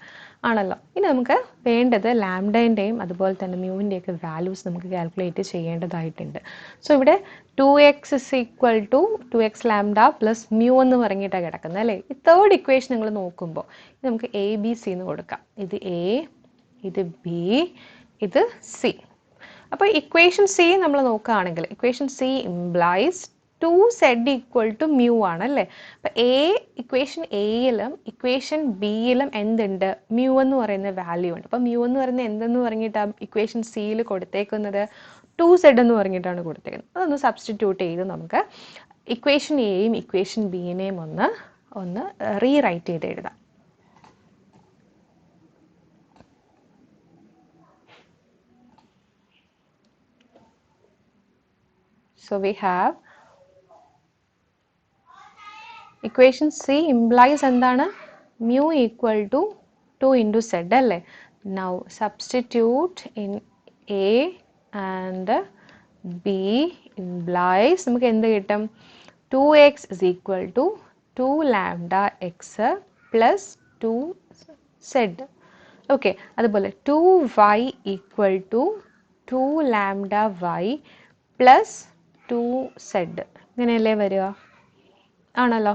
ആണല്ലോ. ഇനി നമുക്ക് വേണ്ടത് ലാംഡേൻ്റെയും അതുപോലെ തന്നെ മ്യൂവിൻ്റെയൊക്കെ വാല്യൂസ് നമുക്ക് കാൽക്കുലേറ്റ് ചെയ്യേണ്ടതായിട്ടുണ്ട്. സോ ഇവിടെ 2x is equal to 2x lambda plus mu എന്ന് പറഞ്ഞിട്ടാണ് കിടക്കുന്നത് അല്ലേ? ഈ തേർഡ് ഇക്വേഷൻ നിങ്ങൾ നോക്കുമ്പോൾ നമുക്ക് എ ബി സി എന്ന് കൊടുക്കാം. ഇത് എ, ഇത് ബി, ഇത് സി. അപ്പോൾ ഇക്വേഷൻ സി നമ്മൾ നോക്കുകയാണെങ്കിൽ equation C implies 2z equal to mu ആണ് അല്ലേ. അപ്പം ഇക്വേഷൻ എയിലും ഇക്വേഷൻ ബിയിലും എന്തുണ്ട്, മ്യൂ എന്ന് പറയുന്ന വാല്യൂ ഉണ്ട്. അപ്പം മ്യൂ എന്ന് പറയുന്നത് എന്തെന്ന് പറഞ്ഞിട്ടാണ് ഇക്വേഷൻ സിയിൽ കൊടുത്തേക്കുന്നത്, 2z എന്ന് പറഞ്ഞിട്ടാണ് കൊടുത്തേക്കുന്നത്. അതൊന്ന് സബ്സ്റ്റിറ്റ്യൂട്ട് ചെയ്ത് നമുക്ക് ഇക്വേഷൻ എയും ഇക്വേഷൻ ബിയിനെയും ഒന്ന് റീറൈറ്റ് ചെയ്ത് എഴുതാം. So we have equation C implies എന്താണ്, mu equal to 2 into z അല്ലേ. Now substitute in A and B implies നമുക്ക് എന്ത് കിട്ടും, 2x is equal to 2 lambda x plus 2z. Okay, അതുപോലെ 2y equal to 2 lambda y plus 2z ഇങ്ങനെയല്ലേ വരിക, ആണല്ലോ.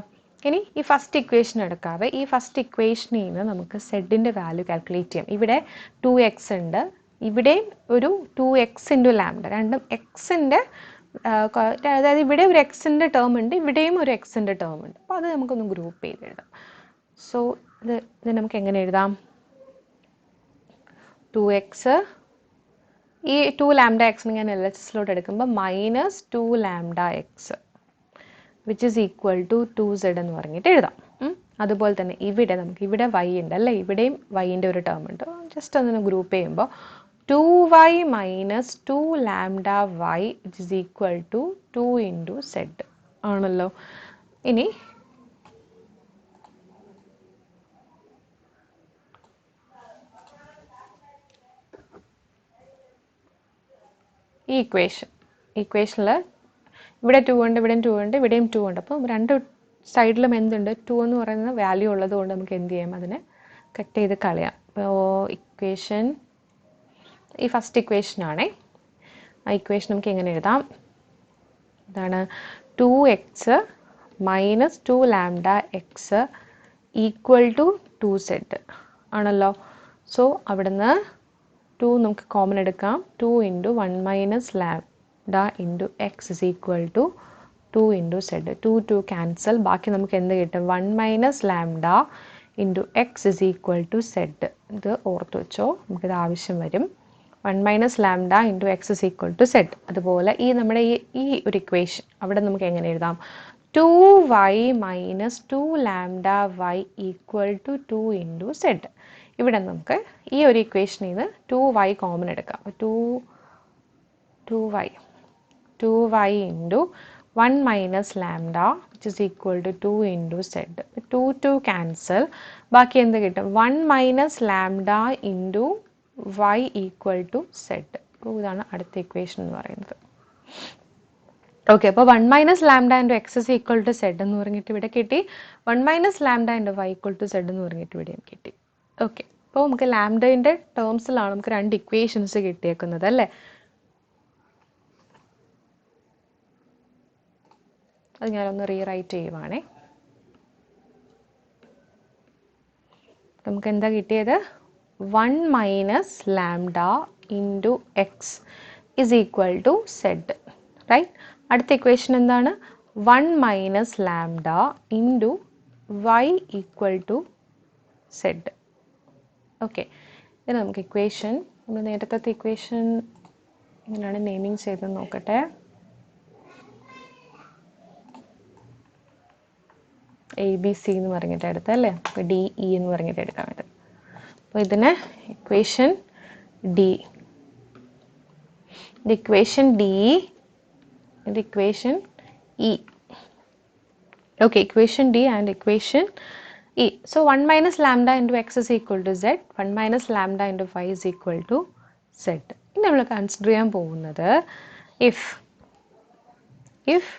ഇനി ഈ ഫസ്റ്റ് ഇക്വേഷൻ എടുക്കാവേ. ഈ ഫസ്റ്റ് ഇക്വേഷനിൽ നിന്ന് നമുക്ക് സെഡിൻ്റെ വാല്യൂ കാൽക്കുലേറ്റ് ചെയ്യാം. ഇവിടെ 2x ഉണ്ട്, ഇവിടെയും ഒരു 2x ഇൻറ്റു ലാംഡ, രണ്ടും എക്സിൻ്റെ, അതായത് ഇവിടെ ഒരു എക്സിൻ്റെ ടേം ഉണ്ട്, ഇവിടെയും ഒരു എക്സിൻ്റെ ടേം ഉണ്ട്. അപ്പോൾ അത് നമുക്കൊന്ന് ഗ്രൂപ്പ് ചെയ്ത് എഴുതാം. സോ ഇത് നമുക്ക് എങ്ങനെ എഴുതാം, 2x, ഈ 2 ലാംഡ എക്സിന് ഞാൻ LHSലോട്ട് എടുക്കുമ്പോൾ -2 lambda x which is equal to 2z എന്ന് പറഞ്ഞിട്ട് എഴുതാം. അതുപോലെ തന്നെ ഇവിടെ നമുക്ക് ഇവിടെ y ഉണ്ട് അല്ലേ, ഇവിടെയും y-ൻ്റെ ഒരു ടേം ഉണ്ട്. ജസ്റ്റ് അതൊന്ന് ഗ്രൂപ്പ് ചെയ്യുമ്പോൾ 2y minus 2 lambda y which is equal to 2 into z ആണല്ലോ. ഇനി ഈ ഇക്വേഷനിൽ ഇവിടെ 2 ഉണ്ട്, ഇവിടെയും 2 ഉണ്ട്, ഇവിടെയും 2 ഉണ്ട്. അപ്പോൾ രണ്ട് സൈഡിലും എന്തുണ്ട്, 2 എന്ന് പറയുന്ന വാല്യൂ ഉള്ളത് കൊണ്ട് നമുക്ക് എന്ത് ചെയ്യാം, അതിനെ കട്ട് ചെയ്ത് കളയാം. അപ്പോൾ ഇക്വേഷൻ, ഈ ഫസ്റ്റ് ഇക്വേഷനാണേ. ആ ഇക്വേഷൻ നമുക്ക് എങ്ങനെ എഴുതാം, ഇതാണ് 2x minus 2 lambda x equal to 2z ആണല്ലോ. സോ അവിടുന്ന് 2 നമുക്ക് കോമൺ എടുക്കാം, 2 into 1 minus lambda into x is equal to 2 into z. 2 cancel, ബാക്കി നമുക്ക് എന്ത് കിട്ടും, 1 minus lambda into x is equal to z. ഇത് ഓർത്ത് വെച്ചോ, നമുക്കിത് ആവശ്യം വരും. 1 minus lambda into x is equal to z. അതുപോലെ ഈ നമ്മുടെ ഈ ഒരു ഇക്വേഷൻ അവിടെ നമുക്ക് എങ്ങനെ എഴുതാം, 2y minus 2 lambda y equal to 2 into z. ഇവിടെ നമുക്ക് ഈ ഒരു ഇക്വേഷനിൽ നിന്ന് 2y കോമൺ എടുക്കാം. 2y into 1 minus lambda which is equal to 2 into z. 2 cancel, ബാക്കി എന്ത് കിട്ടും, 1 minus lambda into y equal to z. അപ്പോൾ ഇതാണ് അടുത്ത ഇക്വേഷൻ എന്ന് പറയുന്നത്. ഓക്കെ, അപ്പോൾ 1 minus lambda into x is equal to z എന്ന് പറഞ്ഞിട്ട് ഇവിടെ കിട്ടി, 1 minus lambda into y equal to z എന്ന് പറഞ്ഞിട്ട് ഇവിടെയും കിട്ടി. ഓക്കെ, അപ്പോൾ നമുക്ക് ലാംഡയുടെ ടേംസിലാണ് നമുക്ക് രണ്ട് ഇക്വേഷൻസ് കിട്ടിയേക്കുന്നത് അല്ലേ. അത് ഞാനൊന്ന് റീറൈറ്റ് ചെയ്യുവാണേ. നമുക്ക് എന്താ കിട്ടിയത്, 1 minus lambda into x is equal to z, right. അടുത്ത ഇക്വേഷൻ എന്താണ്, 1 minus lambda into y equal to z. Okay, ഇത് നമുക്ക് ഇക്വേഷൻ, നമ്മൾ നേരത്തെ ഇക്വേഷൻ എങ്ങനെയാണ് നെയിമിങ് ചെയ്തെന്ന് നോക്കട്ടെ. ABC എന്ന് പറഞ്ഞിട്ട് എടുത്തല്ലേ, DE എന്ന് പറഞ്ഞിട്ട് എടുക്കാൻ വേണ്ടി. അപ്പോൾ ഇതിന് ഇക്വേഷൻ ഡി, ഇത് ഇക്വേഷൻ ഡി, ഇത് equation E. Okay, equation D and equation E. So 1 minus lambda into x is equal to z, 1 minus lambda into y is equal to z. ഇനി നമ്മൾ കൺസിഡർ ചെയ്യാൻ പോകുന്നത് ഇഫ്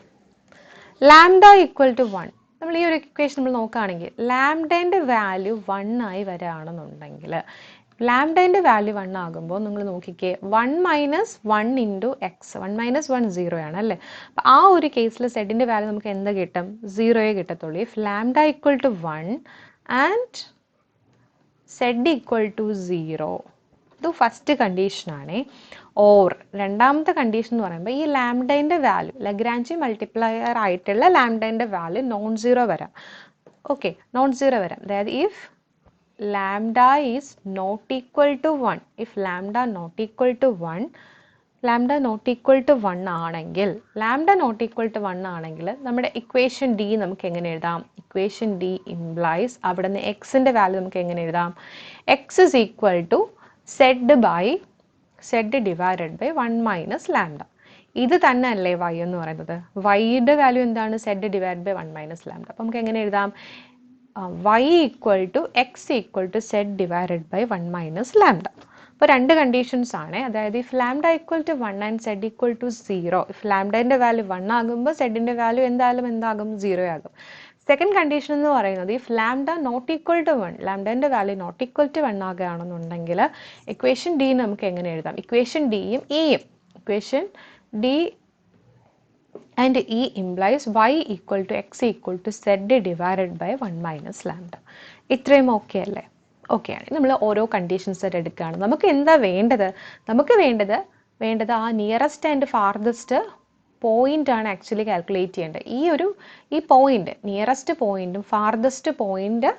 ലാംഡ ഈക്വൽ ടു 1, നമ്മൾ ഈ ഒരു equation നമ്മൾ നോക്കുകയാണെങ്കിൽ ലാംഡേൻ്റെ value 1 ആയി വരികയാണെന്നുണ്ടെങ്കിൽ, ലാംഡേൻ്റെ വാല്യൂ 1 ആകുമ്പോൾ നിങ്ങൾ നോക്കിക്കേ, 1 മൈനസ് 1 ഇൻറ്റു എക്സ്, 1 മൈനസ് 1 0 ആണ് അല്ലേ. അപ്പോൾ ആ ഒരു കേസിൽ സെഡിൻ്റെ വാല്യൂ നമുക്ക് എന്ത് കിട്ടും, 0 കിട്ടത്തുള്ളൂ. If lambda equal to 1 and Z equal to 0, ഇത് ഫസ്റ്റ് കണ്ടീഷനാണ്. ഓർ രണ്ടാമത്തെ കണ്ടീഷൻ എന്ന് പറയുമ്പോൾ ഈ ലാംഡേൻ്റെ വാല്യൂ ലഗ്രാഞ്ചി മൾട്ടിപ്ലയർ ആയിട്ടുള്ള ലാംഡേൻ്റെ വാല്യൂ നോൺ സീറോ വരാം. ഓക്കെ, നോൺ സീറോ വരാം. അതായത് if lambda is not equal to 1, if lambda not equal to 1, lambda not equal to 1 ആണെങ്കിൽ, lambda not equal to 1 ആണെങ്കിൽ നമ്മുടെ ഇക്വേഷൻ ഡി നമുക്ക് എങ്ങനെ എഴുതാം? ഇക്വേഷൻ ഡി ഇംപ്ലൈസ് അവിടെ നിന്ന് എക്സിൻ്റെ വാല്യൂ നമുക്ക് എങ്ങനെ എഴുതാം? X is equal to Z divided by 1 minus lambda. ഇത് തന്നെ അല്ലേ വൈ എന്ന് പറയുന്നത്? വൈയുടെ വാല്യൂ എന്താണ്? Zed divide by 1 minus lambda. അപ്പം നമുക്ക് എങ്ങനെ എഴുതാം? y equal to x equal to z divided by 1 minus lambda. അപ്പോൾ രണ്ട് കണ്ടീഷൻസ് ആണ്. അതായത് if lambda equal to 1 and Z equal to 0, if ലാംഡേൻ്റെ വാല്യൂ 1 ആകുമ്പോൾ സെഡിൻ്റെ വാല്യൂ എന്താകും? 0 ആകും. സെക്കൻഡ് കണ്ടീഷൻ എന്ന് പറയുന്നത് if lambda not equal to 1, ലാംഡേൻ്റെ വാല്യൂ നോട്ട് ഈക്വൽ ടു 1 ആകുകയാണെന്നുണ്ടെങ്കിൽ ഇക്വേഷൻ ഡി നമുക്ക് എങ്ങനെ എഴുതാം? ഇക്വേഷൻ ഡിയും ഇയും, equation D and E implies y equal to x equal to z divided by 1 minus lambda. ഇത്രയും ഓക്കെ അല്ലേ? ഓക്കെ ആണ്. നമ്മൾ ഓരോ കണ്ടീഷൻസ് ആയിട്ട് എടുക്കുകയാണ്. നമുക്ക് എന്താ വേണ്ടത്? നമുക്ക് വേണ്ടത് ആ നിയറസ്റ്റ് ആൻഡ് ഫാർദസ്റ്റ് പോയിന്റ് ആണ് ആക്ച്വലി കാൽക്കുലേറ്റ് ചെയ്യേണ്ടത്. ഈ പോയിന്റ്, നിയറസ്റ്റ് പോയിന്റും farthest point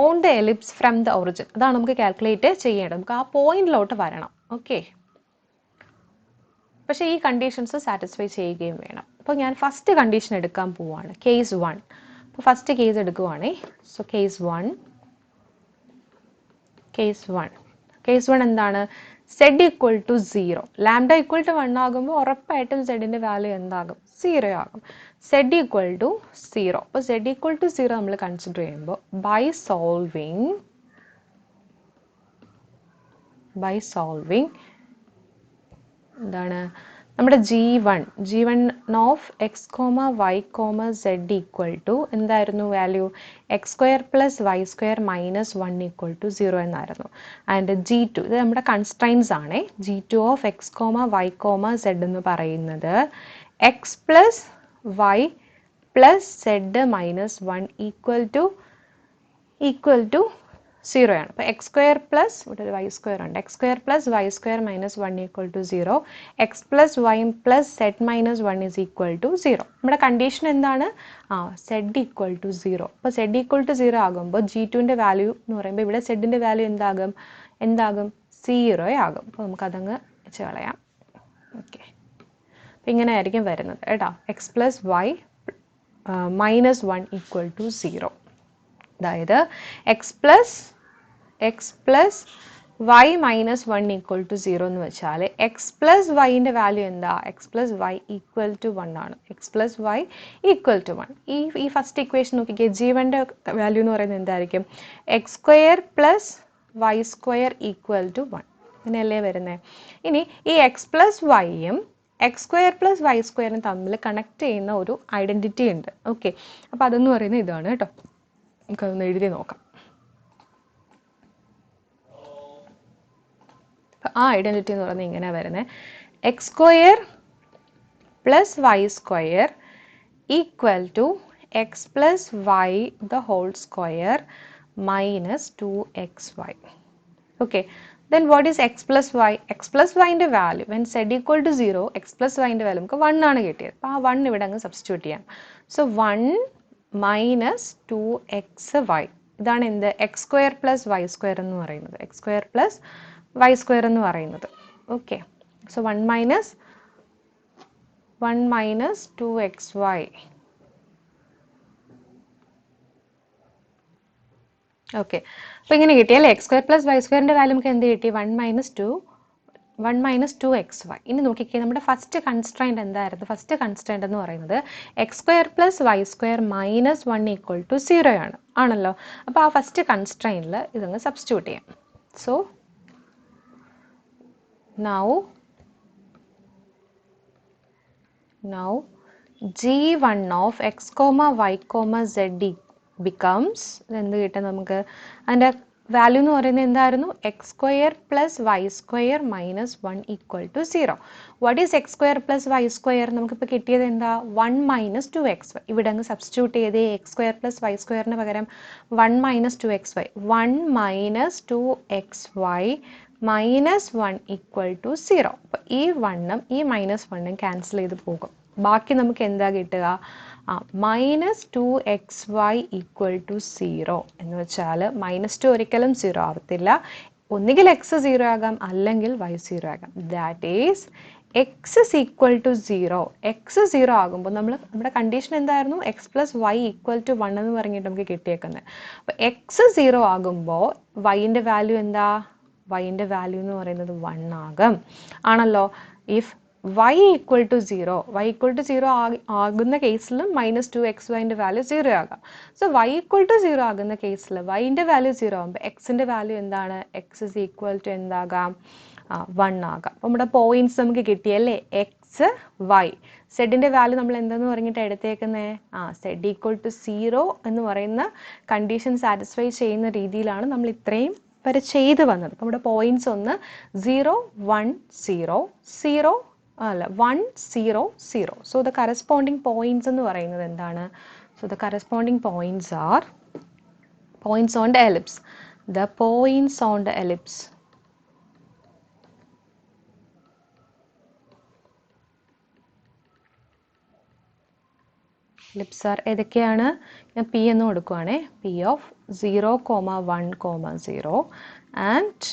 on the ellipse from the origin, അതാണ് നമുക്ക് കാൽക്കുലേറ്റ് ചെയ്യേണ്ടത്. നമുക്ക് ആ പോയിന്റിലോട്ട് വരണം. ഓക്കെ, പക്ഷേ ഈ കണ്ടീഷൻസ് സാറ്റിസ്ഫൈ ചെയ്യുകയും വേണം. അപ്പോൾ ഞാൻ ഫസ്റ്റ് കണ്ടീഷൻ എടുക്കാൻ പോവുകയാണ്, കേസ് 1. അപ്പോൾ ഫസ്റ്റ് കേസ് എടുക്കുവാണേ. സോ കേസ് 1 എന്താണ്? Zed equal to 0. Lambda equal to 1 ആകുമ്പോൾ ഉറപ്പായിട്ടും സെഡിൻ്റെ വാല്യൂ എന്താകും? 0 ആകും. Zed equal to 0. അപ്പോൾ സെഡ് ഈക്വൽ ടു 0 നമ്മൾ കൺസിഡർ ചെയ്യുമ്പോൾ ബൈ സോൾവിങ് എന്താണ് നമ്മുടെ g1 of x comma y comma z equal to എന്തായിരുന്നു value? X square plus y square minus 1 equal to 0 എന്നായിരുന്നു. ആൻഡ് g2 ഇത് നമ്മുടെ കൺസ്ട്രൈൻസ് ആണ്. g2 of x comma y comma z എന്ന് പറയുന്നത് x plus y plus Z minus 1 equal to 0 ആണ്. അപ്പോൾ x square plus ഇവിടെ ഒരു വൈ സ്ക്വയർ ഉണ്ട്. X square plus y square minus 1 equal to 0. X plus y plus Z minus 1 is equal to 0. നമ്മുടെ condition എന്താണ്? Zed equal to 0. അപ്പോൾ Z equal to 0 ആകുമ്പോൾ g2ൻ്റെ value എന്ന് പറയുമ്പോൾ ഇവിടെ സെഡിൻ്റെ വാല്യൂ എന്താകും? 0 ആകും. അപ്പോൾ നമുക്കതങ്ങ് വെച്ച് കളയാം. ഓക്കെ, അപ്പോൾ ഇങ്ങനെ ആയിരിക്കും വരുന്നത് കേട്ടോ. X plus y minus 1 equal to 0. അതായത് x plus y minus 1 equal to 0 എന്ന് വെച്ചാൽ എക്സ് പ്ലസ് വൈൻ്റെ വാല്യൂ എന്താ? X plus y equal to 1 ആണ്. X plus y equal to 1. ഈ ഫസ്റ്റ് ഇക്വേഷൻ നോക്കിക്കേ, g1ൻ്റെ വാല്യൂ എന്ന് പറയുന്നത് എന്തായിരിക്കും? X square plus y square equal to 1. ഇങ്ങനെയല്ലേ വരുന്നത്? ഇനി ഈ എക്സ് പ്ലസ് വൈയും എക്സ് സ്ക്വയർ പ്ലസ് വൈ സ്ക്വയറും തമ്മിൽ കണക്ട് ചെയ്യുന്ന ഒരു ഐഡൻറ്റിറ്റി ഉണ്ട്. ഓക്കെ, അപ്പോൾ അതെന്ന് പറയുന്നത് ഇതാണ് കേട്ടോ. നമുക്കതൊന്ന് എഴുതി നോക്കാം. ആ ഐഡൻറ്റിറ്റി എന്ന് പറയുന്നത് ഇങ്ങനെ വരുന്നത് x square plus y square equal to x plus y the whole square minus 2xy. Okay, then what is x plus y? x plus y-ൻ്റെ value when z equal to 0, x plus y-ൻ്റെ value നമുക്ക് 1 ആണ് കിട്ടിയത്. അപ്പോൾ ആ 1 ഇവിടെ അങ്ങ് substitute ചെയ്യാം. സോ 1 മൈനസ് 2xy ഇതാണ് എന്ത്? X square plus y square എന്ന് പറയുന്നത്. X square plus y square എന്ന് പറയുന്നത്. Okay, so 1 minus 2xy. Okay, അപ്പോൾ ഇങ്ങനെ കിട്ടിയല്ലേ? എക്സ് സ്ക്വയർ പ്ലസ് വൈ സ്ക്വയറിൻ്റെ വാല്യൂ നമുക്ക് എന്ത് കിട്ടി? 1 മൈനസ് 2xy. ഇനി നോക്കിക്കേ, നമ്മുടെ ഫസ്റ്റ് കൺസ്ട്രൈൻറ്റ് എന്തായിരുന്നു? ഫസ്റ്റ് കൺസ്ട്രൈൻറ്റ് എന്ന് പറയുന്നത് x square plus y square minus 1 equal to 0 ആണല്ലോ. അപ്പോൾ ആ ഫസ്റ്റ് കൺസ്ട്രൈൻറ്റിൽ ഇതങ്ങ് സബ്സ്റ്റിറ്റ്യൂട്ട് ചെയ്യാം. So now g1 of x comma y comma z becomes എന്ത് കിട്ടും നമുക്ക്? അതിൻ്റെ വാല്യൂ എന്ന് പറയുന്നത് എന്തായിരുന്നു? X square plus y square minus 1 equal to 0. What is x square plus y square? നമുക്കിപ്പോൾ കിട്ടിയത് എന്താ? 1 മൈനസ് 2xy. ഇവിടെ അങ്ങ് സബ്സ്റ്റിറ്റ്യൂട്ട് ചെയ്തേ. എക്സ് സ്ക്വയർ പ്ലസ് വൈ സ്ക്വയറിന് പകരം 1 minus 2xy. 1 minus 2xy -1 equal to 0. അപ്പോൾ ഈ 1ഉം ഈ -1ഉം ക്യാൻസൽ ചെയ്ത് പോകും. ബാക്കി നമുക്ക് എന്താ കിട്ടുക? -2xy ഈക്വൽ ടു 0 എന്ന് വെച്ചാൽ -2 ഒരിക്കലും 0 ആവത്തില്ല. ഒന്നുകിൽ x 0 ആകാം, അല്ലെങ്കിൽ y 0 ആകാം. That is x is equal to 0. x 0 ആകുമ്പോൾ നമ്മുടെ കണ്ടീഷൻ എന്തായിരുന്നു? x plus y equal to 1 എന്ന് പറഞ്ഞിട്ട് നമുക്ക് കിട്ടിയേക്കുന്നത്. അപ്പോൾ x 0 ആകുമ്പോൾ yൻ്റെ വാല്യൂ എന്താ? yൻ്റെ വാല്യൂ എന്ന് പറയുന്നത് 1 ആകും. ആണല്ലോ. If y equal to 0, y equal to 0 ആകുന്ന കേസിലും -2xyൻ്റെ വാല്യൂ 0 ആകാം. സോ y equal to 0 ആകുന്ന കേസിൽ yൻ്റെ വാല്യൂ 0 ആകുമ്പോൾ xൻ്റെ വാല്യൂ എന്താണ്? x is equal to എന്താകാം? 1 ആകാം. അപ്പോൾ നമ്മുടെ പോയിന്റ്സ് നമുക്ക് കിട്ടിയല്ലേ? X Y. സെഡിൻ്റെ വാല്യൂ നമ്മൾ എന്തെന്ന് പറഞ്ഞിട്ട് എടുത്തേക്കുന്നത്? സെഡ് ഈക്വൽ ടു 0 എന്ന് പറയുന്ന കണ്ടീഷൻ സാറ്റിസ്ഫൈ ചെയ്യുന്ന രീതിയിലാണ് നമ്മൾ ഇത്രയും വരെ ചെയ്ത് വന്നത്. അപ്പോൾ നമ്മുടെ പോയിന്റ്സ് ഒന്ന് 0 1 0 0 അല്ല 1 0 0. സോ ദ കറസ്പോണ്ടിങ് പോയിന്റ്സ് എന്ന് പറയുന്നത് എന്താണ്? So the corresponding points are points on the ellipse. The points on the ellipse ലിപ്സാർ ഏതൊക്കെയാണ്? ഞാൻ പി എന്ന് കൊടുക്കുവാണേ. P of 0, 1, 0 and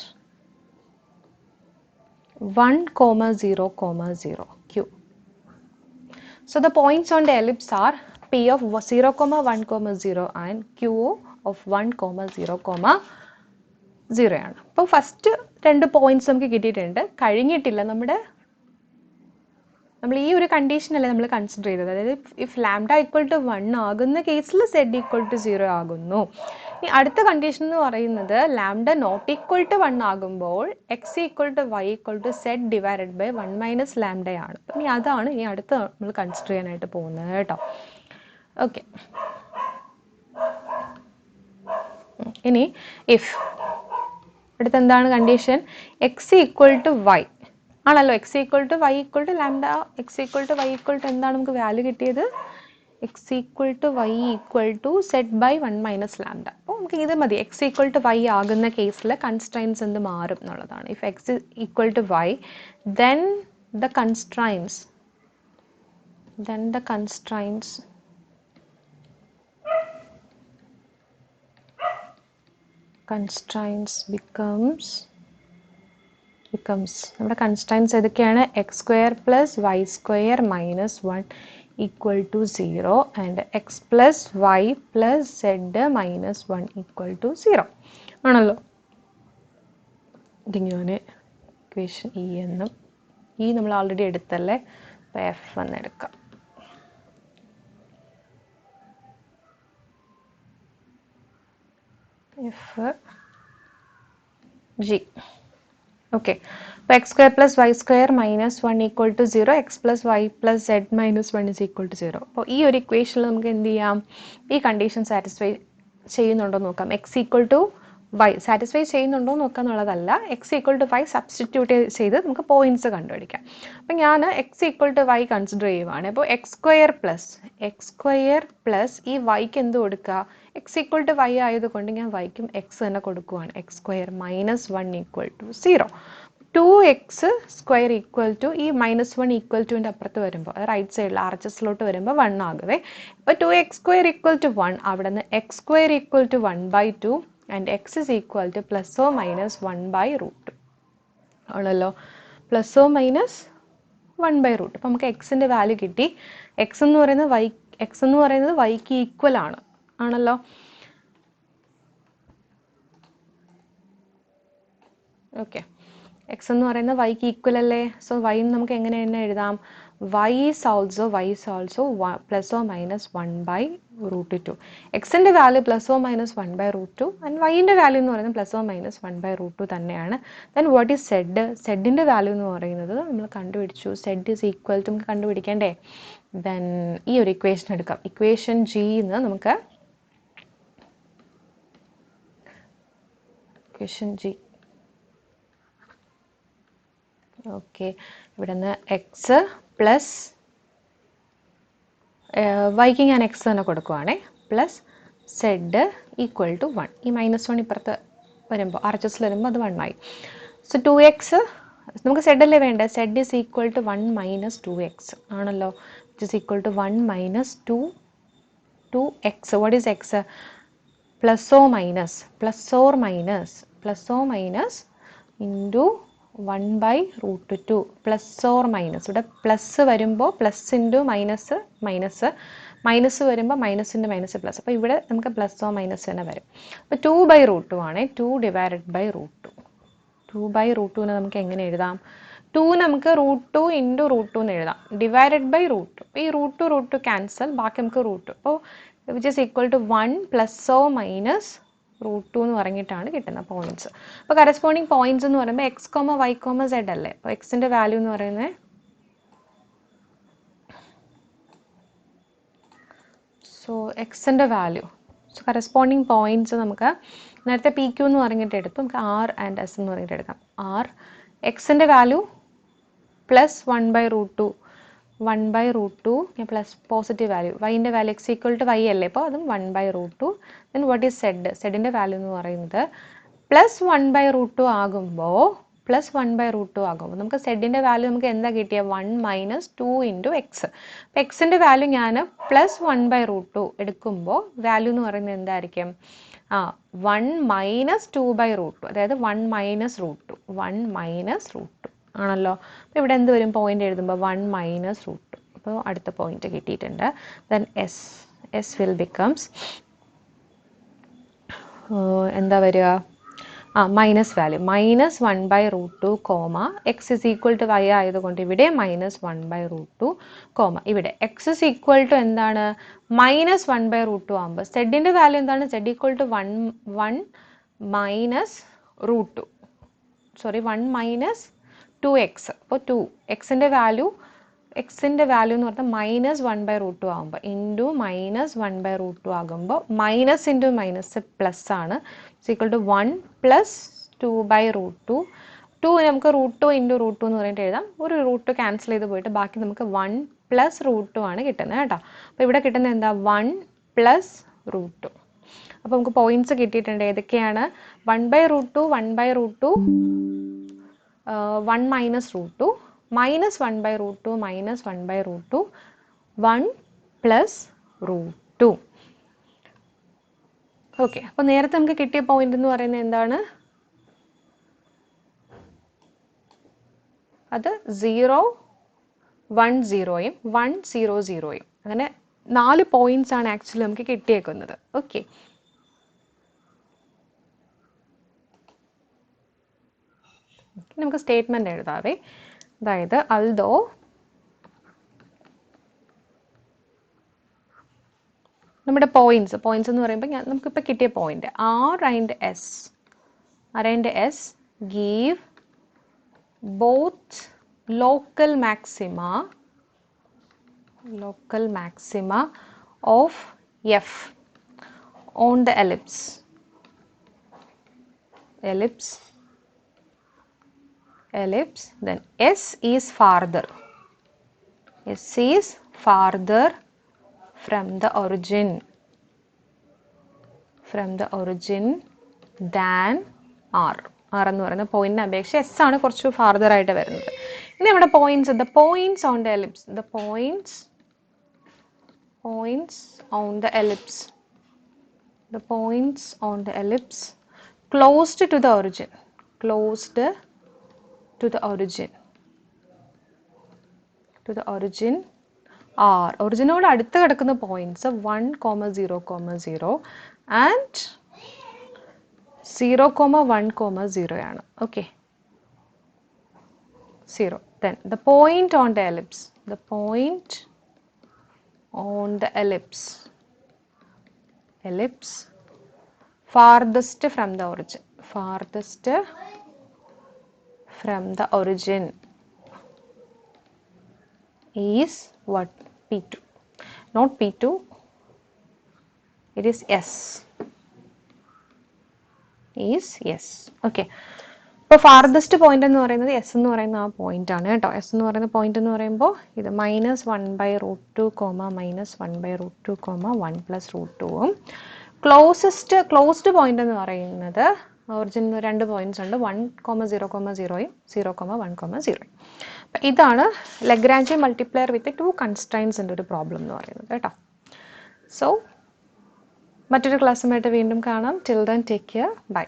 1, 0, 0 Q. So the points on the ellipse are P of 0, 1, 0 and Q of 1, 0, 0 ആണ്. അപ്പോൾ first രണ്ട് points നമുക്ക് കിട്ടിയിട്ടുണ്ട്. കഴിഞ്ഞിട്ടില്ല. നമ്മൾ ഈ ഒരു കണ്ടീഷനല്ലേ നമ്മൾ കൺസിഡർ ചെയ്തത്. അതായത് ഇഫ് ലാംഡ ഈക്വൽ ടു 1 ആകുന്ന കേസിൽ സെഡ് ഈക്വൽ ടു 0 ആകുന്നു. ഈ അടുത്ത കണ്ടീഷൻ എന്ന് പറയുന്നത് ലാംഡ നോട്ട് ഈക്വൽ ടു 1 ആകുമ്പോൾ x equal to y equal to Z divided by 1 minus ലാംഡയാണ്. അപ്പം അതാണ് ഇനി അടുത്ത് നമ്മൾ കൺസിഡർ ചെയ്യാനായിട്ട് പോകുന്നത് കേട്ടോ. ഓക്കെ. ഇനി ഇഫ് അടുത്ത് എന്താണ് condition? X equal to y ആണല്ലോ. X equal to y equal to lambda. X equal to y equal to എന്താണ് നമുക്ക് വാല്യൂ കിട്ടിയത്? X equal to y equal to z by 1 minus lambda. അപ്പോൾ നമുക്ക് ഇത് മതി. എക്സ് ഈക്വൽ ടു വൈ ആകുന്ന കേസിൽ കൺസ്ട്രൈൻസ് എന്ത് മാറും എന്നുള്ളതാണ്. If x equal to y then the constraints becomes നമ്മുടെ കൺസ്ട്രൈൻസ് ഏതൊക്കെയാണ്? X square plus y square minus 1 equal to 0 and x plus y plus Z minus 1 equal to 0 ആണല്ലോ. ഇതിങ്ങനെ equation E എന്നും ഈ നമ്മൾ ഓൾറെഡി എടുത്തല്ലേ. അപ്പോൾ എഫ് എന്ന് എടുക്കാം. F G. ഓക്കെ. അപ്പോൾ x square plus y square minus 1 equal to 0, x plus y plus Z minus 1 is equal to 0. അപ്പോൾ ഈ ഒരു ഇക്വേഷനിൽ നമുക്ക് എന്ത് ചെയ്യാം? ഈ കണ്ടീഷൻ സാറ്റിസ്ഫൈ ചെയ്യുന്നുണ്ടോ നോക്കാം. X equal to y satisfy ചെയ്യുന്നുണ്ടോ നോക്കുക എന്നുള്ളതല്ല. X equal to y substitute ചെയ്ത് നമുക്ക് പോയിന്റ്സ് കണ്ടുപിടിക്കാം. അപ്പം ഞാൻ x equal to y consider ചെയ്യുവാണ്. അപ്പോൾ എക്സ് സ്ക്വയർ പ്ലസ് ഈ വൈക്ക് എന്ത് കൊടുക്കുക? എക്സ് ഈക്വൽ ടു വൈ ആയതുകൊണ്ട് ഞാൻ വൈക്കും എക്സ് തന്നെ കൊടുക്കുവാണ്. X square minus 1 equal to 0. 2x square equal to ഈ -1 ഈക്വൽ ടുവിൻ്റെ അപ്പുറത്ത് വരുമ്പോൾ റൈറ്റ് സൈഡിൽ RHSലോട്ട് വരുമ്പോൾ 1 ആകുവേ. അപ്പോൾ 2x സ്ക്വയർ ഈക്വൽ ടു 1 അവിടെ നിന്ന് x square equal to 1/2 and x is equal to plus or minus 1/√2 ആണല്ലോ. Plus or minus 1/√2. അപ്പോൾ നമുക്ക് എക്സിൻ്റെ വാല്യൂ കിട്ടി. എക്സ് എന്ന് പറയുന്നത് വൈക്ക് ഈക്വൽ ആണല്ലോ. ഓക്കെ. എക്സ് എന്ന് പറയുന്നത് വൈക്ക് ഈക്വൽ അല്ലേ. സോ വൈ നമുക്ക് എങ്ങനെ തന്നെ എഴുതാം? Y is also plus or minus 1/√2. എക്സിൻ്റെ value plus or minus 1/√2 and വൈൻ്റെ വാല്യൂ എന്ന് പറയുന്നത് പ്ലസ് ഓ മൈനസ് 1/√2 തന്നെയാണ്. Then what is z? സെഡിൻ്റെ വാല്യൂ എന്ന് പറയുന്നത് നമ്മൾ കണ്ടുപിടിച്ചു. സെഡ് ഈസ് ഈക്വൽ ടു നമുക്ക് കണ്ടുപിടിക്കണ്ടേ. ദെൻ ഈ ഒരു ഇക്വേഷൻ എടുക്കാം. ഇക്വേഷൻ ജിന്ന് നമുക്ക് ഇക്വേഷൻ ജി. ഓക്കെ. ഇവിടെ നിന്ന് എക്സ് പ്ലസ് വൈക്ക് ഞാൻ എക്സ് തന്നെ കൊടുക്കുവാണേ. Plus z equal to 1. ഈ -1 ഇപ്പുറത്ത് വരുമ്പോൾ RHS വരുമ്പോൾ അത് 1 ആയി. സോ 2x നമുക്ക് സെഡ് അല്ലേ വേണ്ടേ, zed is equal to 1 minus 2x ആണല്ലോ, it is equal to 1 minus 2x. What is x? Plus or minus into 1/√2 plus or minus. ഇവിടെ പ്ലസ് വരുമ്പോൾ പ്ലസ് ഇൻറ്റു മൈനസ് മൈനസ് വരുമ്പോൾ മൈനസ് ഇൻറ്റു മൈനസ് പ്ലസ്. അപ്പോൾ ഇവിടെ നമുക്ക് plus or minus തന്നെ വരും. അപ്പോൾ 2/√2 ആണ്, 2/√2 നമുക്ക് എങ്ങനെ എഴുതാം? 2 നമുക്ക് √2 ഇൻറ്റു √2 എന്ന് എഴുതാം, ഡിവൈഡഡ് ബൈ √2. ഈ √2 ക്യാൻസൽ, ബാക്കി നമുക്ക് √2. അപ്പോൾ which is equal to 1 plus or minus √2 എന്ന് പറഞ്ഞിട്ടാണ് കിട്ടുന്ന പോയിന്റ്സ്. അപ്പോൾ കറസ്പോണ്ടിങ് പോയിന്റ്സ് എന്ന് പറയുമ്പോൾ x, y, z അല്ലേ. അപ്പോൾ എക്സിൻ്റെ വാല്യൂ എന്ന് പറയുന്നത് എക്സിൻ്റെ വാല്യൂ, കറസ്പോണ്ടിങ് പോയിന്റ്സ് നമുക്ക് നേരത്തെ പി ക്യൂ എന്ന് പറഞ്ഞിട്ട് എടുത്തു, നമുക്ക് ആർ ആൻഡ് എസ് എന്ന് പറഞ്ഞിട്ട് എടുക്കാം. ആർ എക്സിൻ്റെ value plus 1/√2 plus positive value, വൈൻ്റെ value x equal to y അല്ലേ, അപ്പോൾ അതും 1/√2. ദെൻ വാട്ട് ഈസ് സെഡിൻ്റെ വാല്യൂ എന്ന് പറയുന്നത് പ്ലസ് 1/√2 ആകുമ്പോൾ നമുക്ക് സെഡിൻ്റെ വാല്യൂ നമുക്ക് എന്താ കിട്ടിയ 1 മൈനസ് 2 ഇൻറ്റു എക്സ്. അപ്പോൾ എക്സിൻ്റെ വാല്യൂ ഞാൻ പ്ലസ് 1/√2 എടുക്കുമ്പോൾ വാല്യൂ എന്ന് പറയുന്നത് എന്തായിരിക്കും? 1 മൈനസ് 2/√2, അതായത് 1 മൈനസ് √2 ആണല്ലോ. അപ്പോൾ ഇവിടെ എന്ത് വരും? പോയിന്റ് എഴുതുമ്പോൾ 1 മൈനസ് √2. അപ്പോൾ അടുത്ത പോയിന്റ് കിട്ടിയിട്ടുണ്ട്. ദെൻ എസ് വിൽ ബിക്കംസ് എന്താ വരിക? Minus value minus 1/√2 comma x is equal to y ആയതുകൊണ്ട് ഇവിടെ മൈനസ് 1/√2 കോമ ഇവിടെ എക്സ് ഇസ് ഈക്വൽ ടു എന്താണ്? മൈനസ് 1/√2 ആകുമ്പോൾ സെഡിൻ്റെ വാല്യൂ എന്താണ്? Zed equal to 1 minus √2, 1 minus 2x. അപ്പോൾ 2 എക്സിൻ്റെ വാല്യൂ എന്ന് പറഞ്ഞാൽ മൈനസ് 1/√2 ആകുമ്പോൾ ഇൻറ്റു മൈനസ് 1/√2 ആകുമ്പോൾ മൈനസ് ഇൻറ്റു മൈനസ് പ്ലസ് ആണ്, ഈക്വൽ ടു 1 പ്ലസ് 2/√2. 2 നമുക്ക് √2 ഇൻറ്റു √2 എന്ന് പറഞ്ഞിട്ട് എഴുതാം. ഒരു √2 ക്യാൻസൽ ചെയ്ത് പോയിട്ട് ബാക്കി നമുക്ക് 1 പ്ലസ് √2 ആണ് കിട്ടുന്നത് കേട്ടോ. അപ്പോൾ ഇവിടെ കിട്ടുന്നത് എന്താ? 1 പ്ലസ് √2. അപ്പോൾ നമുക്ക് പോയിന്റ്സ് കിട്ടിയിട്ടുണ്ട്. ഏതൊക്കെയാണ്? 1/√2, 1 minus √2, minus 1/√2, minus 1/√2, 1 plus √2. Okay, അപ്പോൾ നേരത്തെ നമുക്ക് കിട്ടിയ പോയിന്റ് എന്ന് പറയുന്നത് എന്താണ്? അത് 0, 1, 0യും 1, 0, 0യും അങ്ങനെ 4 പോയിന്റ്സ് ആണ് ആക്ച്വലി നമുക്ക് കിട്ടിയേക്കുന്നത്. ഓക്കെ, നമുക്ക് സ്റ്റേറ്റ്മെന്റ് എഴുതാവേ. അതായത് although നമ്മുടെ പോയിന്റ്സ് എന്ന് പറയുമ്പോൾ നമുക്കിപ്പോൾ കിട്ടിയ point R and S give both local maxima of F on the ellipse. Then S is farther from the origin than R എന്ന് പറയുന്ന പോയിന്റിനെ അപേക്ഷിച്ച് എസ് ആണ് കുറച്ച് ഫാർദർ ആയിട്ട് വരുന്നത്. ഇനി നമ്മുടെ points, the points on the ellipse closed to the origin are ഒറിജിനോട് അടുത്ത് കിടക്കുന്ന പോയിന്റ്സ് 1, 0, 0 and 0, 1, 0 ആണ്. Okay, 0. Then the point on the ellipse farthest from the origin is what? P2. Not P2, it is S. Okay, അപ്പോൾ farthest point എന്ന് പറയുന്നത് S എന്ന് പറയുന്ന ആ point ആണ് കേട്ടോ. എസ് എന്ന് പറയുന്ന പോയിന്റ് എന്ന് പറയുമ്പോൾ ഇത് മൈനസ് 1/√2 മൈനസ് 1/√2 1 പ്ലസ് √2ഉം ക്ലോസ്ഡ് പോയിന്റ് എന്ന് പറയുന്നത് ഒറിജിൻ 2 പോയിന്റ്സ് ഉണ്ട്, 1,0,0യും 0,1,0. അപ്പം ഇതാണ് ലഗ്രാഞ്ചി മൾട്ടിപ്ലയർ വിത്ത് 2 കൺസ്ട്രൈൻസിൻ്റെ ഒരു പ്രോബ്ലം എന്ന് പറയുന്നത് കേട്ടോ. സോ മറ്റൊരു ക്ലാസ്സുമായിട്ട് വീണ്ടും കാണാം. Till then take care, by.